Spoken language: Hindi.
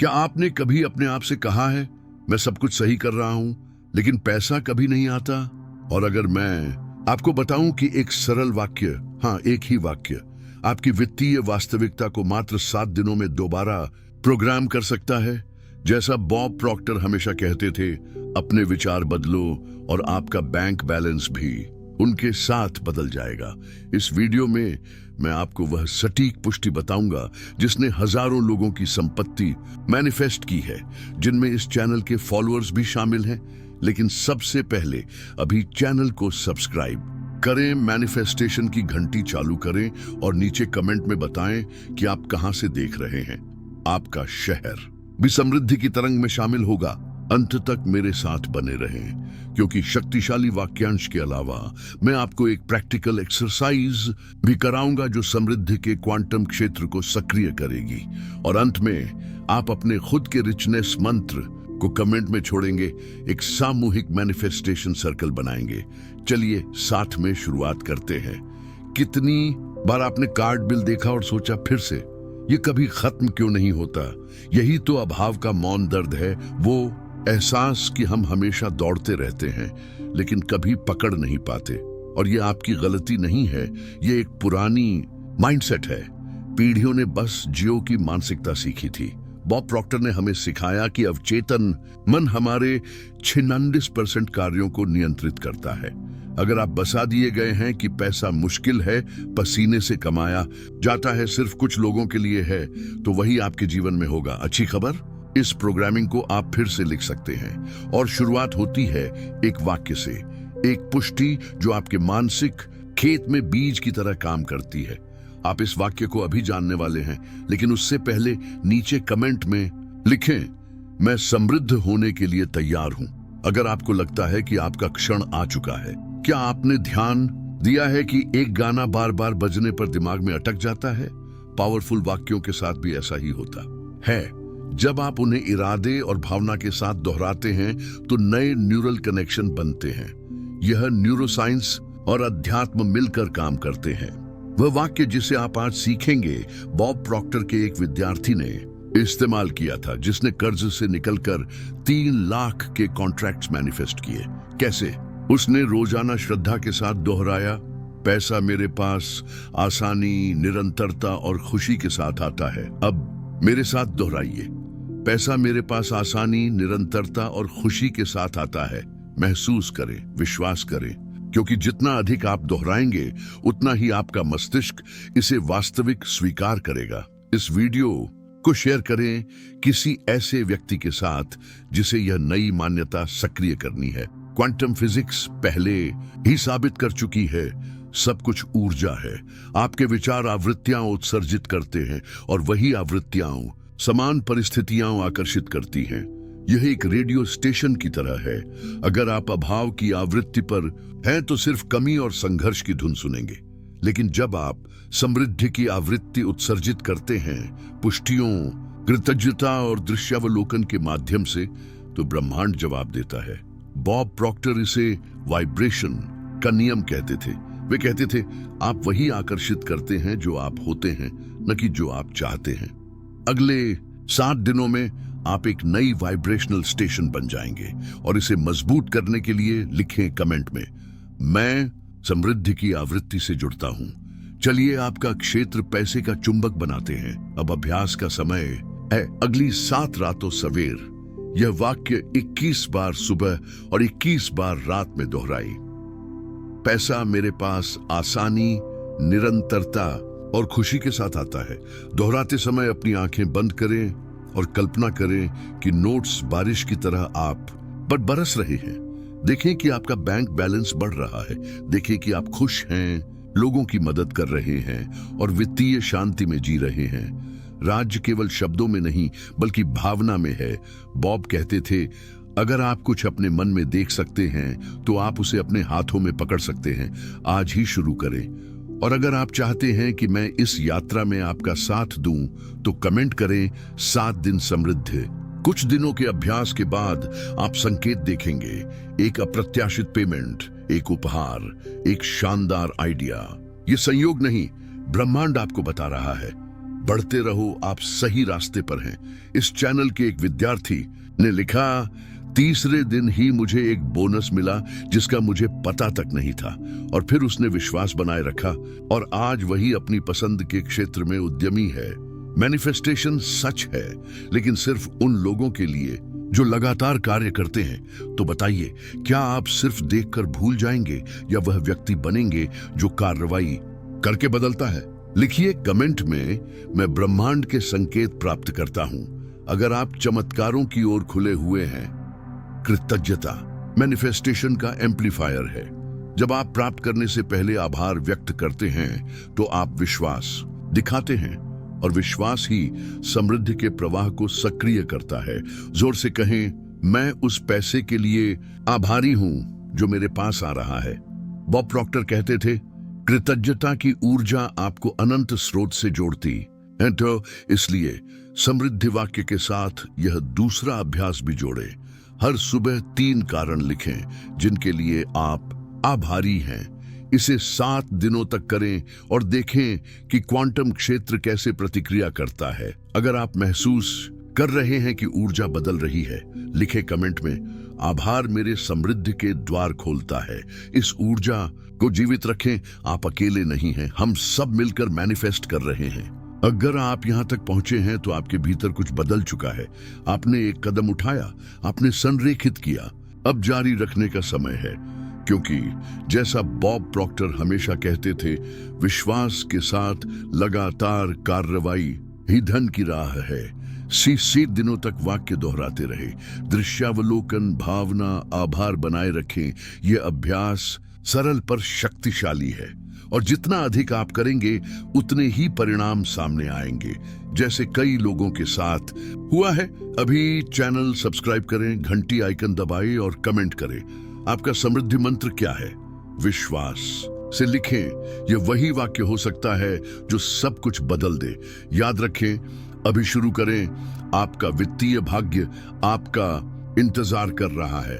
क्या आपने कभी अपने आप से कहा है, मैं सब कुछ सही कर रहा हूं, लेकिन पैसा कभी नहीं आता? और अगर मैं आपको बताऊं कि एक सरल वाक्य, हाँ एक ही वाक्य, आपकी वित्तीय वास्तविकता को मात्र 7 दिनों में दोबारा प्रोग्राम कर सकता है। जैसा बॉब प्रॉक्टर हमेशा कहते थे, अपने विचार बदलो और आपका बैंक बैलेंस भी उनके साथ बदल जाएगा। इस वीडियो में मैं आपको वह सटीक पुष्टि बताऊंगा जिसने हजारों लोगों की संपत्ति मैनिफेस्ट की है, जिनमें इस चैनल के फॉलोअर्स भी शामिल हैं। लेकिन सबसे पहले अभी चैनल को सब्सक्राइब करें, मैनिफेस्टेशन की घंटी चालू करें और नीचे कमेंट में बताएं कि आप कहां से देख रहे हैं। आपका शहर भी समृद्धि की तरंग में शामिल होगा। अंत तक मेरे साथ बने रहें, क्योंकि शक्तिशाली वाक्यांश के अलावा मैं आपको एक प्रैक्टिकल एक्सरसाइज भी कराऊंगा जो समृद्धि के क्वांटम क्षेत्र को सक्रिय करेगी। और अंत में आप अपने खुद के रिचनेस मंत्र को कमेंट में छोड़ेंगे, एक सामूहिक मैनिफेस्टेशन सर्कल बनाएंगे। चलिए साथ में शुरुआत करते हैं। कितनी बार आपने कार्ड बिल देखा और सोचा, फिर से ये कभी खत्म क्यों नहीं होता? यही तो अभाव का मौन दर्द है, वो एहसास कि हम हमेशा दौड़ते रहते हैं लेकिन कभी पकड़ नहीं पाते। और ये आपकी गलती नहीं है, ये एक पुरानी माइंडसेट है। पीढ़ियों ने बस जियो की मानसिकता सीखी थी। बॉब प्रॉक्टर ने हमें सिखाया कि अवचेतन मन हमारे 96% कार्यों को नियंत्रित करता है। अगर आप बसा दिए गए हैं कि पैसा मुश्किल है, पसीने से कमाया जाता है, सिर्फ कुछ लोगों के लिए है, तो वही आपके जीवन में होगा। अच्छी खबर, इस प्रोग्रामिंग को आप फिर से लिख सकते हैं। और शुरुआत होती है एक वाक्य से, एक पुष्टि जो आपके मानसिक खेत में बीज की तरह काम करती है। आप इस वाक्य को अभी जानने वाले हैं, लेकिन उससे पहले नीचे कमेंट में लिखें, मैं समृद्ध होने के लिए तैयार हूं। अगर आपको लगता है कि आपका क्षण आ चुका है, क्या आपने ध्यान दिया है कि एक गाना बार बार बजने पर दिमाग में अटक जाता है? पावरफुल वाक्यों के साथ भी ऐसा ही होता है। जब आप उन्हें इरादे और भावना के साथ दोहराते हैं तो नए न्यूरल कनेक्शन बनते हैं। यह न्यूरोसाइंस और अध्यात्म मिलकर काम करते हैं। वह वाक्य जिसे आप आज सीखेंगे, बॉब प्रॉक्टर के एक विद्यार्थी ने इस्तेमाल किया था, जिसने कर्ज से निकलकर 3 लाख के कॉन्ट्रैक्ट्स मैनिफेस्ट किए। कैसे? उसने रोजाना श्रद्धा के साथ दोहराया, पैसा मेरे पास आसानी, निरंतरता और खुशी के साथ आता है। अब मेरे साथ दोहराइए, पैसा मेरे पास आसानी, निरंतरता और खुशी के साथ आता है। महसूस करें, विश्वास करें, क्योंकि जितना अधिक आप दोहराएंगे उतना ही आपका मस्तिष्क इसे वास्तविक स्वीकार करेगा। इस वीडियो को शेयर करें किसी ऐसे व्यक्ति के साथ जिसे यह नई मान्यता सक्रिय करनी है। क्वांटम फिजिक्स पहले ही साबित कर चुकी है, सब कुछ ऊर्जा है। आपके विचार आवृत्तियां उत्सर्जित करते हैं और वही आवृत्तियां समान परिस्थितियां आकर्षित करती हैं। यह एक रेडियो स्टेशन की तरह है। अगर आप अभाव की आवृत्ति पर हैं तो सिर्फ कमी और संघर्ष की धुन सुनेंगे, लेकिन जब आप समृद्धि की आवृत्ति उत्सर्जित करते हैं, पुष्टियों, कृतज्ञता और दृश्यावलोकन के माध्यम से, तो ब्रह्मांड जवाब देता है। बॉब प्रॉक्टर इसे वाइब्रेशन का नियम कहते थे। वे कहते थे, आप वही आकर्षित करते हैं जो आप होते हैं, न कि जो आप चाहते हैं। अगले 7 दिनों में आप एक नई वाइब्रेशनल स्टेशन बन जाएंगे। और इसे मजबूत करने के लिए लिखें कमेंट में, मैं समृद्धि की आवृत्ति से जुड़ता हूं। चलिए आपका क्षेत्र पैसे का चुंबक बनाते हैं। अब अभ्यास का समय है। अगली 7 रातों सवेर यह वाक्य 21 बार सुबह और 21 बार रात में दोहराई। पैसा मेरे पास आसानी, निरंतरता और खुशी के साथ आता है। दोहराते समय अपनी आंखें बंद करें और कल्पना करें कि नोट्स बारिश की तरह आप पर बरस रहे हैं। देखें कि आपका बैंक बैलेंस बढ़ रहा है। देखें कि आप खुश हैं, लोगों की मदद कर रहे हैं और वित्तीय शांति में जी रहे हैं। राज्य केवल शब्दों में नहीं बल्कि भावना में है। बॉब कहते थे, अगर आप कुछ अपने मन में देख सकते हैं तो आप उसे अपने हाथों में पकड़ सकते हैं। आज ही शुरू करें। और अगर आप चाहते हैं कि मैं इस यात्रा में आपका साथ दूं तो कमेंट करें 7 दिन समृद्धि। कुछ दिनों के अभ्यास के बाद आप संकेत देखेंगे, एक अप्रत्याशित पेमेंट, एक उपहार, एक शानदार आइडिया। ये संयोग नहीं, ब्रह्मांड आपको बता रहा है। बढ़ते रहो, आप सही रास्ते पर हैं। इस चैनल के एक विद्यार्थी ने लिखा, तीसरे दिन ही मुझे एक बोनस मिला जिसका मुझे पता तक नहीं था, और फिर उसने विश्वास बनाए रखा और आज वही अपनी पसंद के क्षेत्र में उद्यमी है। मैनिफेस्टेशन सच है, लेकिन सिर्फ उन लोगों के लिए जो लगातार कार्य करते हैं। तो बताइए, क्या आप सिर्फ देखकर भूल जाएंगे या वह व्यक्ति बनेंगे जो कार्रवाई करके बदलता है? लिखिए कमेंट में, मैं ब्रह्मांड के संकेत प्राप्त करता हूं। अगर आप चमत्कारों की ओर खुले हुए हैं। कृतज्ञता मैनिफेस्टेशन का एम्पलीफायर है। जब आप प्राप्त करने से पहले आभार व्यक्त करते हैं तो आप विश्वास दिखाते हैं, और विश्वास ही समृद्धि के प्रवाह को सक्रिय करता है। जोर से कहें, मैं उस पैसे के लिए आभारी हूं जो मेरे पास आ रहा है। बॉब प्रॉक्टर कहते थे, कृतज्ञता की ऊर्जा आपको अनंत स्रोत से जोड़ती है। तो इसलिए समृद्धि वाक्य के साथ यह दूसरा अभ्यास भी जोड़े। हर सुबह 3 कारण लिखें जिनके लिए आप आभारी हैं। इसे 7 दिनों तक करें और देखें कि क्वांटम क्षेत्र कैसे प्रतिक्रिया करता है। अगर आप महसूस कर रहे हैं कि ऊर्जा बदल रही है, लिखे कमेंट में, आभार मेरे समृद्धि के द्वार खोलता है। इस ऊर्जा को जीवित रखें। आप अकेले नहीं हैं, हम सब मिलकर मैनिफेस्ट कर रहे हैं। अगर आप यहां तक पहुंचे हैं तो आपके भीतर कुछ बदल चुका है। आपने एक कदम उठाया, आपने संरेखित किया। अब जारी रखने का समय है, क्योंकि जैसा बॉब प्रॉक्टर हमेशा कहते थे, विश्वास के साथ लगातार कार्रवाई ही धन की राह है। 30 दिनों तक वाक्य दोहराते रहे। दृश्यावलोकन, भावना, आभार बनाए रखें। यह अभ्यास सरल पर शक्तिशाली है, और जितना अधिक आप करेंगे उतने ही परिणाम सामने आएंगे, जैसे कई लोगों के साथ हुआ है। अभी चैनल सब्सक्राइब करें, घंटी आइकन दबाएं और कमेंट करें। आपका समृद्धि मंत्र क्या है? विश्वास से लिखें। यह वही वाक्य हो सकता है जो सब कुछ बदल दे। याद रखें, अभी शुरू करें। आपका वित्तीय भाग्य आपका इंतजार कर रहा है।